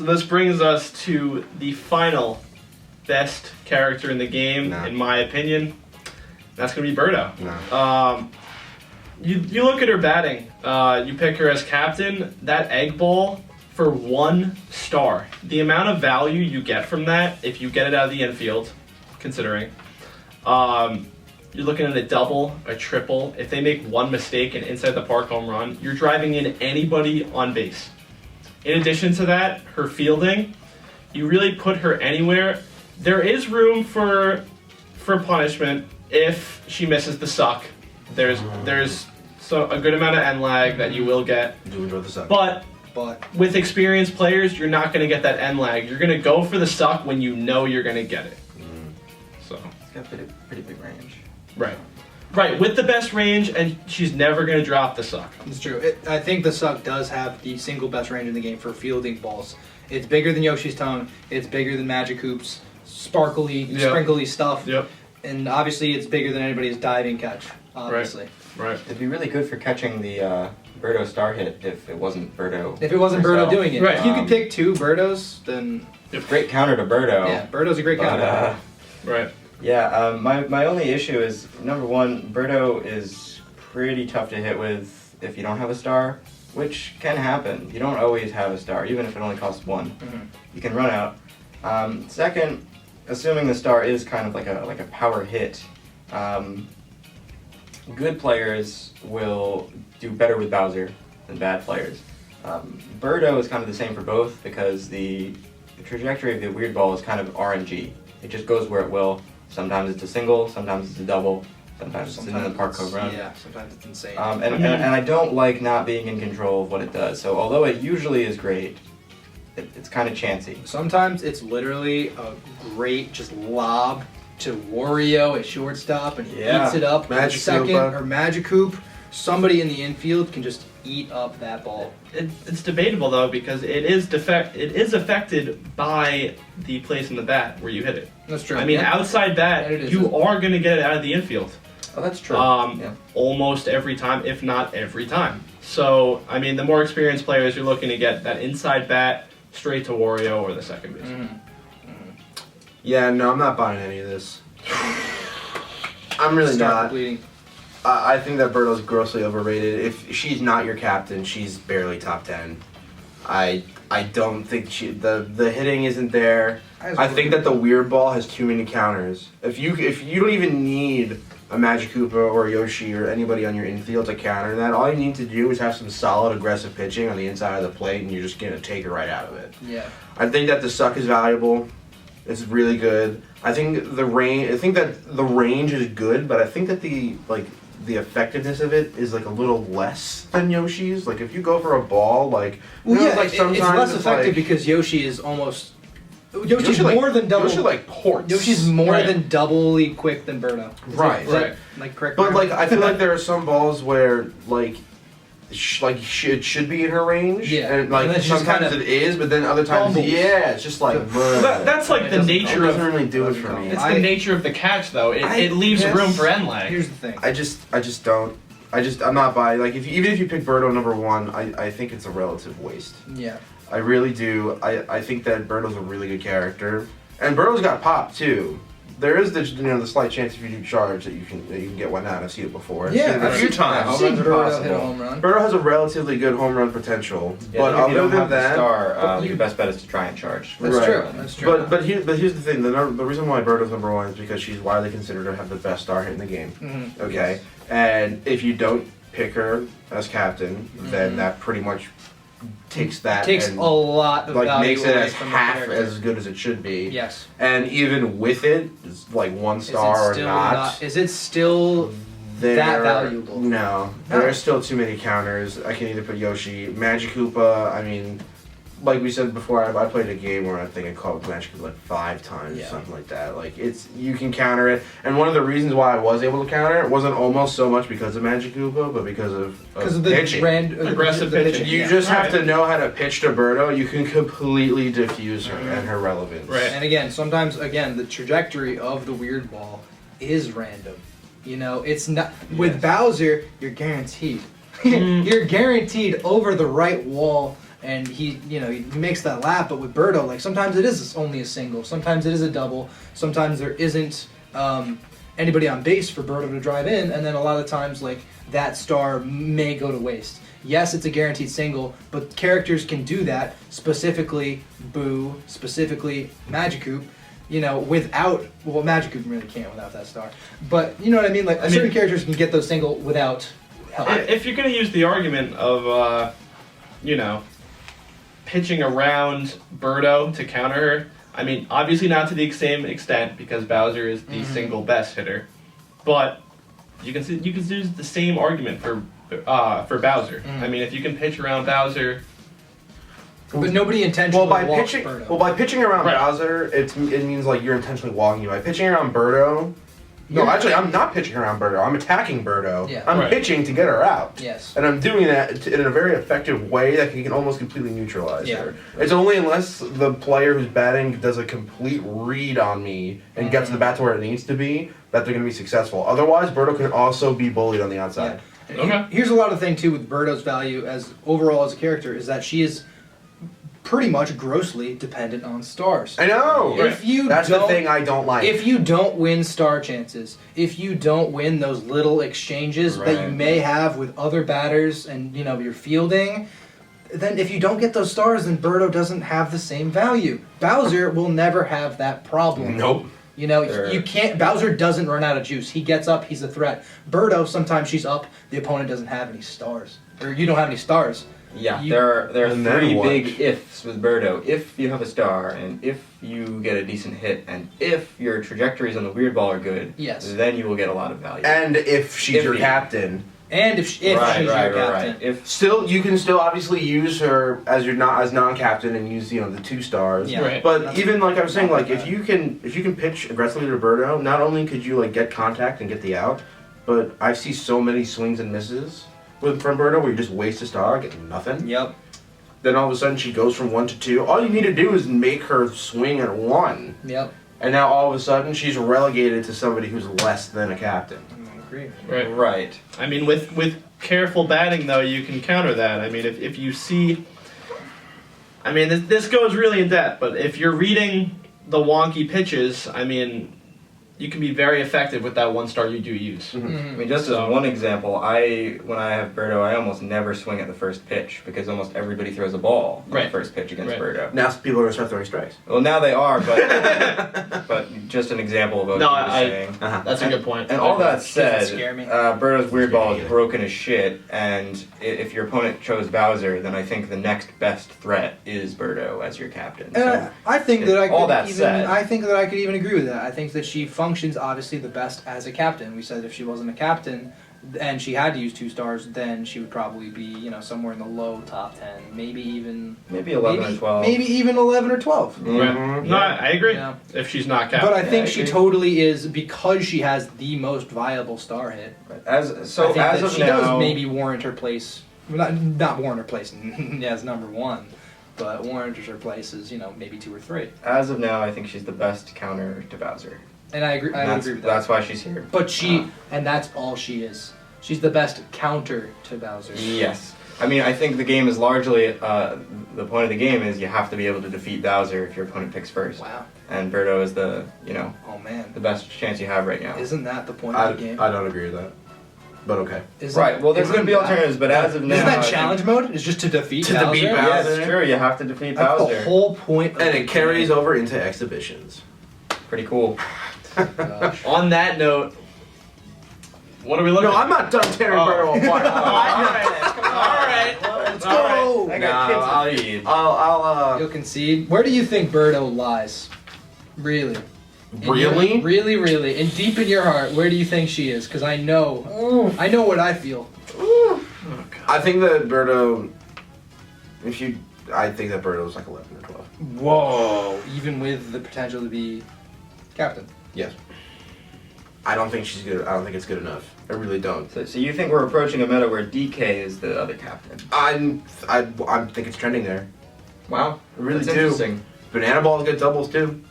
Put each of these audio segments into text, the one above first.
this brings us to the final best character in the game, in my opinion. That's going to be Birdo. No. You look at her batting. You pick her as captain. That egg ball for 1 star. The amount of value you get from that, if you get it out of the infield, considering, you're looking at a double, a triple. If they make one mistake and inside the park home run, you're driving in anybody on base. In addition to that, her fielding, you really put her anywhere. There is room for punishment if she misses the suck. There's a good amount of end lag that you will get. Do enjoy the suck. But with experienced players, you're not going to get that end lag. You're going to go for the suck when you know you're going to get it. So it's got pretty big range. Right, with the best range, and she's never going to drop the suck. It's true. I think the suck does have the single best range in the game for fielding balls. It's bigger than Yoshi's tongue. It's bigger than Magic Hoop's sparkly, sprinkly stuff. Yep. And obviously, it's bigger than anybody's diving catch. Obviously. Right. It'd be really good for catching the Birdo star hit if it wasn't Birdo. If it wasn't Birdo doing it. Right. If you could pick 2 Birdos, then... Great counter to Birdo. Yeah, Birdo's a great counter. Right. Yeah, my only issue is, number one, Birdo is pretty tough to hit with if you don't have a star, which can happen. You don't always have a star, even if it only costs 1. Mm-hmm. You can run out. Second, assuming the star is kind of like a power hit, good players will do better with Bowser than bad players. Birdo is kind of the same for both because the trajectory of the weird ball is kind of RNG. It just goes where it will. Sometimes it's a single, sometimes it's a double, sometimes it's in the park home run. Yeah, sometimes it's insane. And I don't like not being in control of what it does. So although it usually is great, it's kind of chancy. Sometimes it's literally a great just lob to Wario at shortstop and he eats it up in a second, or Magic Hoop. Somebody in the infield can just eat up that ball. It's debatable though because it is affected by the place in the bat where you hit it. That's true. I mean, outside bat, you are going to get it out of the infield. Oh, that's true. Almost every time, if not every time. So, I mean, the more experienced players, you're looking to get that inside bat straight to Wario or the second base. Yeah, no, I'm not buying any of this. I'm really not. Bleeding. I think that Birdo's grossly overrated. If she's not your captain, she's barely top 10. I don't think the hitting isn't there. I think that the weird ball has too many counters. If you don't even need a Magic Koopa or Yoshi or anybody on your infield to counter that, all you need to do is have some solid aggressive pitching on the inside of the plate, and you're just gonna take it right out of it. Yeah. I think that the suck is valuable. It's really good. I think the range. I think that the range is good, but I think that the effectiveness of it is like a little less than Yoshi's. Like if you go for a ball, like it's less effective because Yoshi is almost. Yoshi's more than double. Yoshi like ports. Yoshi's more than doubly quick than Birdo. Right. Like correct. But like I feel like there are some balls where like it should be in her range. Yeah. And like and sometimes it is, but then other times it's just like. That's like the nature of. It doesn't really do it for me. It's the nature of the catch, though. It leaves room for end lag. Here's the thing. I just don't. I'm not buying. Like even if you pick Birdo number 1, I think it's a relative waste. Yeah. I really do. I think that Birdo's a really good character, and Birdo's got pop too. There is the slight chance if you do charge that you can get one out. I've seen it before. Yeah, a few times. I've seen Birdo hit a home run. Birdo has a relatively good home run potential, Yeah, but if you other don't than have that, the star, your best bet is to try and charge. That's true. That's true. But here's the thing: the reason why Birdo's number 1 is because she's widely considered to have the best star hit in the game. Mm-hmm. Okay, Yes. and if you don't pick her as captain, then that pretty much takes a lot of value makes it away as from the half character. as good as it should be. Yes. And even with it, it's like 1 star or not. Is it still that valuable? No, there are still too many counters. I can either put Yoshi, Magic Koopa. I mean, like we said before, I played a game where I think I caught Magic Koopa like 5 times, something like that. Like you can counter it. And one of the reasons why I was able to counter it wasn't almost so much because of Magic Koopa, but because of the pitching. Aggressive pitching. You just have to know how to pitch to Birdo. You can completely diffuse her and her relevance. Right. And again, sometimes the trajectory of the weird ball is random. You know, it's not with Bowser. You're guaranteed. You're guaranteed over the right wall. and he makes that lap. But with Birdo, like sometimes it is only a single, sometimes it is a double, sometimes there isn't anybody on base for Birdo to drive in, and then a lot of times like that star may go to waste. Yes, it's a guaranteed single, but characters can do that, specifically Boo, specifically Magikarp, without, well, Magikarp really can't without that star. But, you know what I mean? Like, certain characters can get those single without help. If you're going to use the argument of, pitching around Birdo to counter her, I mean, obviously not to the same extent, because Bowser is the single best hitter, but you can use the same argument for Bowser. I mean, if you can pitch around Bowser, but nobody intentionally walks Birdo. Well, by pitching around Bowser, it means like you're intentionally walking you. By pitching around Birdo, no, actually, I'm not pitching around Birdo. I'm attacking Birdo. Yeah. I'm pitching to get her out. Yes. And I'm doing that in a very effective way that can almost completely neutralize her. It's only unless the player who's batting does a complete read on me and gets the bat to where it needs to be that they're going to be successful. Otherwise, Birdo can also be bullied on the outside. Yeah. Okay. Here's a lot of thing too with Birdo's value as overall as a character is that she is pretty much grossly dependent on stars. I know. That's the thing I don't like. If you don't win star chances, if you don't win those little exchanges that you may have with other batters and you're fielding, then if you don't get those stars, then Birdo doesn't have the same value. Bowser will never have that problem. Nope. You can't. Bowser doesn't run out of juice. He gets up, he's a threat. Birdo, sometimes she's up, the opponent doesn't have any stars, or you don't have any stars. Yeah, there are three big ifs with Birdo. If you have a star, and if you get a decent hit, and if your trajectories on the weird ball are good, then you will get a lot of value. And if she's your captain. And if she's your captain. If you can still obviously use her as non-captain and use the 2 stars. Yeah. Right. But even like I was saying, like if you can pitch aggressively to Birdo, not only could you like get contact and get the out, but I see so many swings and misses from Birdo where you just waste a star, get nothing. Yep. Then all of a sudden she goes from 1 to 2. All you need to do is make her swing at 1. Yep. And now all of a sudden she's relegated to somebody who's less than a captain. Right. I mean, with careful batting, though, you can counter that. I mean, if you see... I mean, this goes really in depth, but if you're reading the wonky pitches, I mean, you can be very effective with that 1 star you do use. I mean, just as one example, when I have Birdo, I almost never swing at the first pitch because almost everybody throws a ball on the first pitch against Birdo. Now people are going to start throwing strikes. Well, now they are, but just an example of what you were saying. That's a good point. And all that said, me. Birdo's weird ball is broken as shit, and if your opponent chose Bowser, then I think the next best threat is Birdo as your captain. So I think that I could even agree with that. I think that she functions obviously the best as a captain. We said if she wasn't a captain and she had to use 2 stars, then she would probably be somewhere in the low top 10, maybe 11 or 12, maybe even 11 or 12. Mm-hmm. No, I agree. Yeah. If she's not captain, but I think she totally is because she has the most viable star hit. As of she now, does maybe warrant her place. Not warrant her place as number 1. But warrant her place is, maybe 2 or 3. As of now, I think she's the best counter to Bowser. And I agree. I agree with that. That's why she's here. But and that's all she is. She's the best counter to Bowser. Yes. I mean, I think the game is largely the point of the game is you have to be able to defeat Bowser if your opponent picks first. Wow. And Birdo is the oh man, the best chance you have right now. Isn't that the point of the game? I don't agree with that. But okay. Right. Well, there's going to be alternatives, but as of now, isn't that challenge mode? It's just to defeat Bowser. Yeah, it's true. You have to defeat Bowser. That's the whole point. And it carries over into exhibitions. Pretty cool. On that note, what are we looking at? No, I'm not done tearing Birdo apart. Alright. Let's go. I got kids to feed. You'll concede. Where do you think Birdo lies? Really? Really? Really. And deep in your heart, where do you think she is? Because I know. I know what I feel. I think that Birdo... I think that Birdo's like 11 or 12. Whoa. Even with the potential to be captain. Yes. I don't think she's good. I don't think it's good enough. I really don't. So you think we're approaching a meta where DK is the other captain? I think it's trending there. Wow. I really That's do. interesting. Banana balls get doubles too.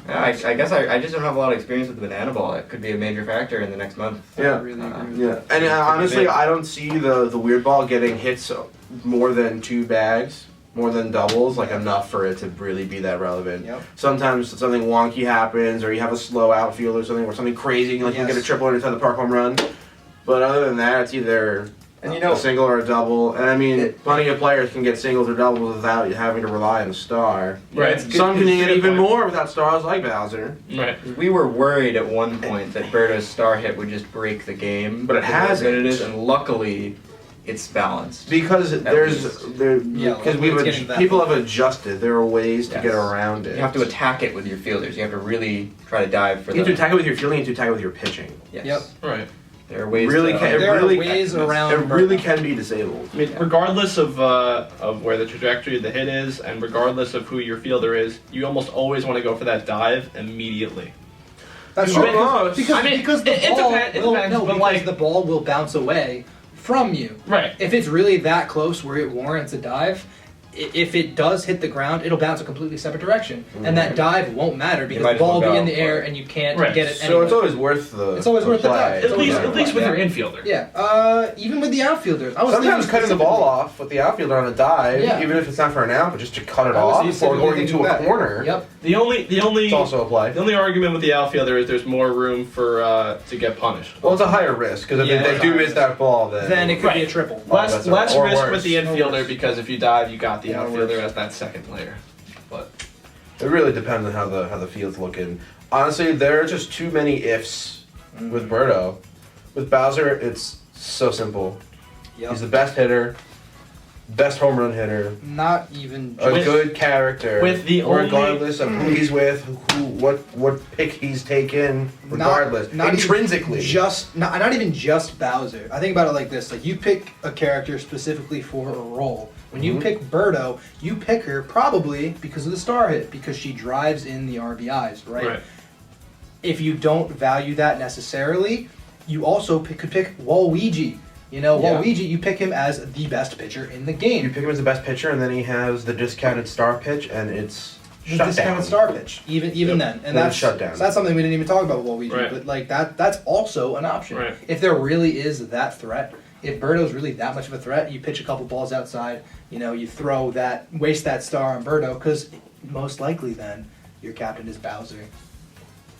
Yeah, I guess I just don't have a lot of experience with the banana ball. It could be a major factor in the next month. Yeah. I really agree with that. And honestly, I don't see the weird ball getting hits more than 2 bags, more than doubles, like enough for it to really be that relevant. Yep. Sometimes something wonky happens, or you have a slow outfield or something, or something crazy, like you get a triple inside the park home run. But other than that, it's either a single or a double. And I mean, plenty of players can get singles or doubles without having to rely on a star. Right. Some can get even more without stars, like Bowser. Right. We were worried at one point that Birdo's star hit would just break the game, But it hasn't. It is, and luckily, it's balanced. Because people have adjusted. There are ways to get around it. You have to attack it with your fielders. You have to really try to dive for You have to attack it with your fielding, you have to attack it with your pitching. Yes. Yep. Right. There are ways Really to... can- There really- are ways around. It really can be disabled. I mean, regardless of where the trajectory of the hit is, and regardless of who your fielder is, you almost always want to go for that dive immediately. That's You true. may- Because I mean, because the it ball depends, will, but because like, the ball will bounce away from you. right. If it's really that close where it warrants a dive, if it does hit the ground, it'll bounce a completely separate direction, and that dive won't matter because might the as well ball will be go in the for air it. and you can't Right. get it So anyway. it's always worth the It's always worth the play. dive. At least with Yeah. your infielder. Yeah, even with the outfielders. I was Sometimes thinking cutting the ball off with the outfielder on a dive, Yeah. even if it's not for an out, but just to cut it I was off or specifically going into thinking a that. corner, Yep. The only it's also a play. the only argument with the outfielder is there's more room for to get punished. Well, it's a higher risk because if Yeah, they it's do higher miss that ball, Then it could be Right. a triple. Oh, Less that's right. less Or risk worse. with the No infielder worse. because if you dive, you got the No outfielder worse. as that second player. But it really depends on how the field's looking. Honestly, there are just too many ifs with Birdo. With Bowser, it's so simple. Yep. He's the best hitter, best home run hitter, Not even a With- good character. with the only- regardless of who he's with, what pick he's taken, regardless, not intrinsically. Not even just Bowser. I think about it like this: like you pick a character specifically for a role. When you pick Birdo, you pick her probably because of the star hit, because she drives in the RBIs, right? If you don't value that necessarily, you also could pick Waluigi. You know, Yeah. Waluigi, you pick him as the best pitcher in the You game. pick him as the best pitcher, and then he has the discounted star pitch, and it's The shut discounted down. star pitch, even then, and Then that's it's shut down. So that's something we didn't even talk about with Waluigi, Right. but like that's also an option. Right. If there really is that threat, if Birdo's really that much of a threat, you pitch a couple balls outside, you know, you waste that star on Birdo, because most likely then your captain is Bowser.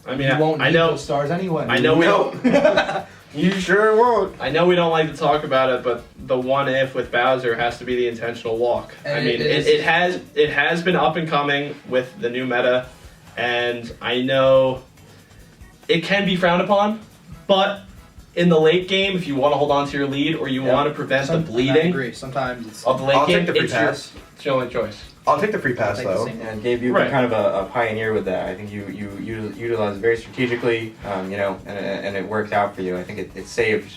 I mean, You won't need I know those stars anyway. I know we don't. You sure won't. I know we don't like to talk about it, but the one if with Bowser has to be the intentional walk. I And mean, it it has been up and coming with the new meta, and I know it can be frowned upon, but in the late game, if you want to hold on to your lead or you want to prevent the I bleeding agree. Sometimes it's of the late I'll game, take the free it's pass. it's your only choice. I'll take the free pass I'll take the though. same. And Dave, you've Right. been kind of a pioneer with that. I think you utilize it very strategically, you know, and it worked out for you. I think it saved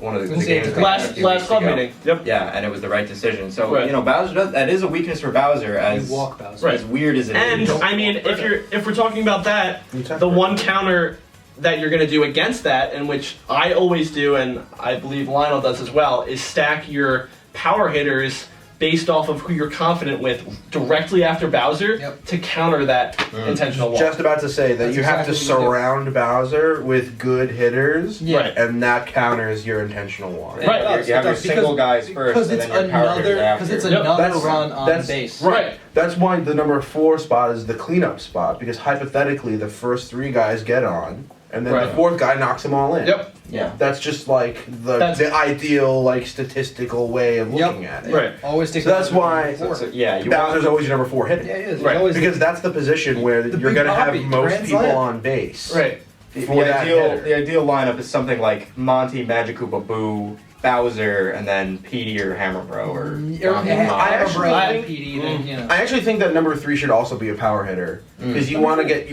one of the It games saved we had a Last few last weeks club ago. meeting. Yep. Yeah, and it was the right decision. So Right. you know, Bowser that is a weakness for Bowser. As you walk Bowser. Right. as weird as it is. And I mean, if we're talking about that, You took the it. one counter that you're going to do against that, and which I always do, and I believe Lionel does as well, is stack your power hitters based off of who you're confident with directly after Bowser Yep. to counter that intentional walk. Just about to say that That's you have to exactly what we do. surround Bowser with good hitters, Yeah. Right. and that counters your intentional walk. Yeah, Right. you have your single guys first, because and it's then your power hitters another after. because it's Yep. another run on that's- base. Right. That's why the number 4 spot is the cleanup spot, because hypothetically the first 3 guys get on, and then Right. the 4th guy knocks them all in. Yep. Yeah. That's just like That's- the ideal like statistical way of Yep. looking at it. Right. Always take. So that's why- So, yeah, you Bowser's always your number 4 hitter. Yeah, he is. He's Right. always Because that's the position where The you're big going to have hobby, most Grand people Slam. on base. Right. For that hitter. the ideal lineup is something like Monty, Magikoopa, Boo, Bowser, and then Petey or Hammer Bro or Donkey Kong. I actually think- PD, then, you know. I actually think that number 3 should also be a power hitter because you want to get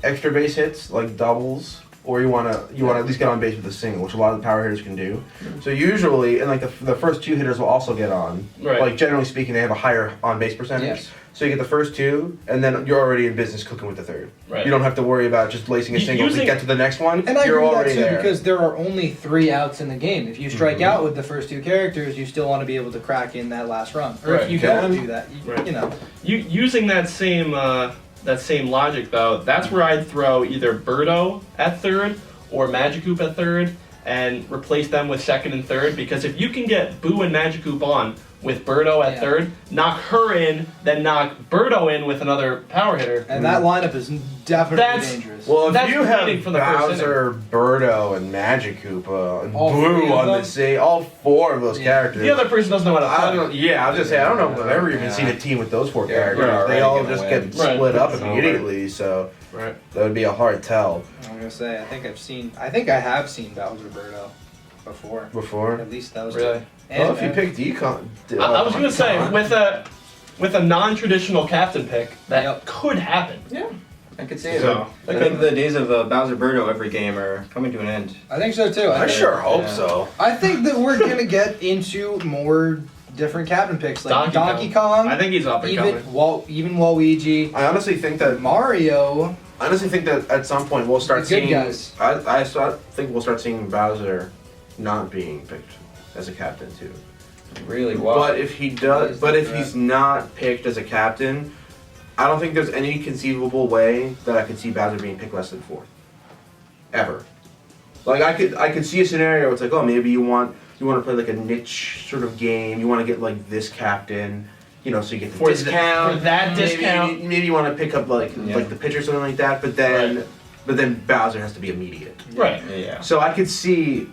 extra base hits like doubles, or you want to at least get on base with a single, which a lot of the power hitters can do. So usually, and like the first 2 hitters will also get on. Right. Like generally speaking, they have a higher on base percentage. Yes. So you get the first 2, and then you're already in business cooking with the 3rd. Right. You don't have to worry about just lacing a single to Using- get to the next one. And I you're agree with that already too, there. because there are only 3 outs in the game. If you strike out with the first 2 characters, you still want to be able to crack in that last run. Or Right. if you Yeah. don't do that, Right. you know. Using that same that same logic though, that's where I'd throw either Birdo at third or Magikarp at third and replace them with second and third, because if you can get Boo and Magikarp on with Birdo at third, knock her in, then knock Birdo in with another power hitter. And that lineup is definitely dangerous. Well, if That's you have from the first Bowser, Birdo, and Magikarp, and All Boo three of on the them? same, all 4 of those characters. The other person doesn't know how to play. I don't. Yeah, I was just saying. I don't know if I've ever even seen a team with those 4 characters. you're They already all gonna just win. get split up It's over. immediately. So Right. that would be a hard tell. I'm gonna say I think I have seen Bowser Birdo before. Before. At least that was Really? And, Well, if you pick Decon, I was gonna say with a non-traditional captain pick, that could happen. Yeah, I could see it. So, I think the days of Bowser Birdo every game are coming to an end. I think so too. I sure hope Yeah. so. I think that we're gonna get into more different captain picks, like Donkey Kong. I think he's up and coming. Even Waluigi, I honestly think that Mario. at some point we'll start The good seeing. guys. I think we'll start seeing Bowser not being picked as a captain too. Really? Wow. But if he does, he's not picked as a captain, I don't think there's any conceivable way that I could see Bowser being picked less than 4th. Ever. Like I could see a scenario where it's like, oh, maybe you want to play like a niche sort of game. You want to get like this captain, so you get the discount. For that Maybe- discount. Maybe you want to pick up like the pitcher or something like that. But then Bowser has to be immediate. Right. Yeah. So I could see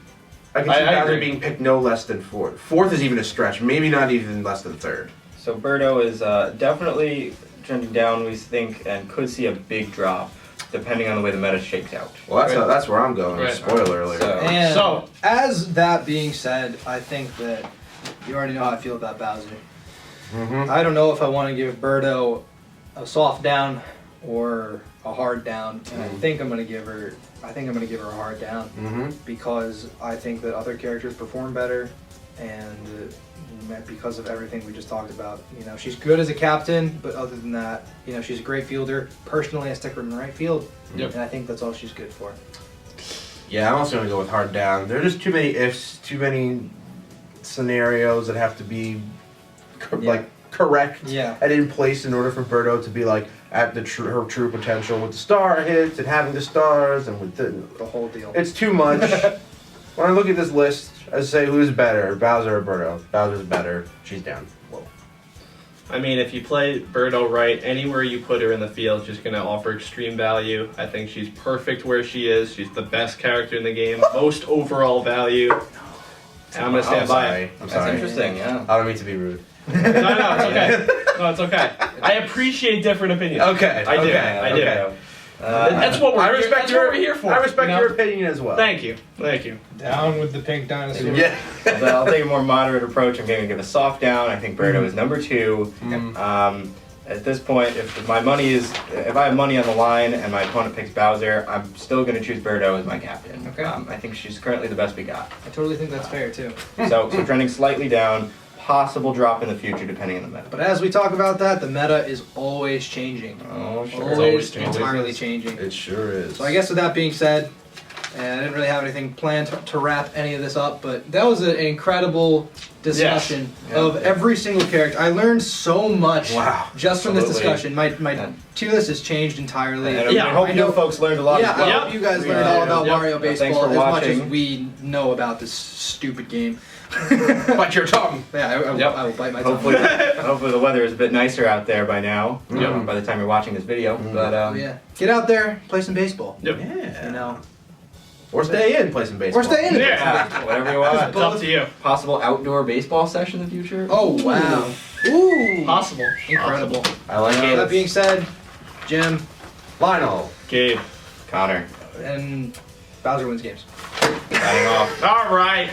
Bowser agree. being picked no less than 4th. 4th is even a stretch. Maybe not even less than 3rd. So Birdo is definitely trending down, we think, and could see a big drop depending on the way the meta shakes out. Well, that's where I'm going. Right. Spoiler alert. So- And So- as that being said, I think that you already know how I feel about Bowser. Mm-hmm. I don't know if I want to give Birdo a soft down or a hard down, and I think I'm gonna give her a hard down Mm-hmm. because I think that other characters perform better, and because of everything we just talked about. She's good as a captain, but other than that, she's a great fielder. Personally, I stick her in the right field, Yep. and I think that's all she's good for. Yeah, I'm also gonna go with hard down. There are just too many ifs, too many scenarios that have to be correct Yeah. and in place in order for Birdo to be like at her true potential with the star hits and having the stars and with The whole deal. it's too much. When I look at this list, I say who's better, Bowser or Birdo? Bowser's better. She's down. Whoa. I mean, if you play Birdo right, anywhere you put her in the field, she's going to offer extreme value. I think she's perfect where she is. She's the best character in the game, most overall value. And I'm going to stand by it. I'm That's sorry. interesting, yeah. I don't mean to be rude. No, it's okay. No, it's okay. I appreciate different opinions. Okay. I do. Okay. I do. Okay. That's what we're I here. respect That's your. what we're here for. I respect you know? your opinion as well. Thank you. Thank you. Down with the pink dinosaur. Yeah. But I'll take a more moderate approach. I'm going to give a soft down. I think Birdo is number 2. At this point, if I have money on the line and my opponent picks Bowser, I'm still going to choose Birdo as my captain. Okay. I think she's currently the best we got. I totally think that's fair too. So trending slightly down, possible drop in the future depending on the meta. But as we talk about that, the meta is always changing. Oh, sure. always Always changing. entirely changing. It sure is. So I guess with that being said, and I didn't really have anything planned to wrap any of this up, but that was an incredible discussion Yes. of every single character. I learned so much just from this Absolutely. discussion. My tier list has changed entirely. And Yeah, I hope I you know- folks learned a lot Yeah, as well. I hope you guys We learned all about Yep. Mario Thanks Baseball for as much as watching. we know about this stupid game. Bite your tongue. Yeah, I will bite my tongue. Hopefully the weather is a bit nicer out there by now. Yep. By the time you're watching this video. But Oh, yeah. Get out there, play some baseball. Yep. Yeah. You know. Or stay in, play some baseball. Or stay in. Yeah. whatever you want. It's up to you. Possible outdoor baseball session in the future. Oh, wow. Ooh. Possible. Incredible. I like That it. being said, Jim Lionel. Gabe. Connor. and Bowser wins games. Signing off. All right.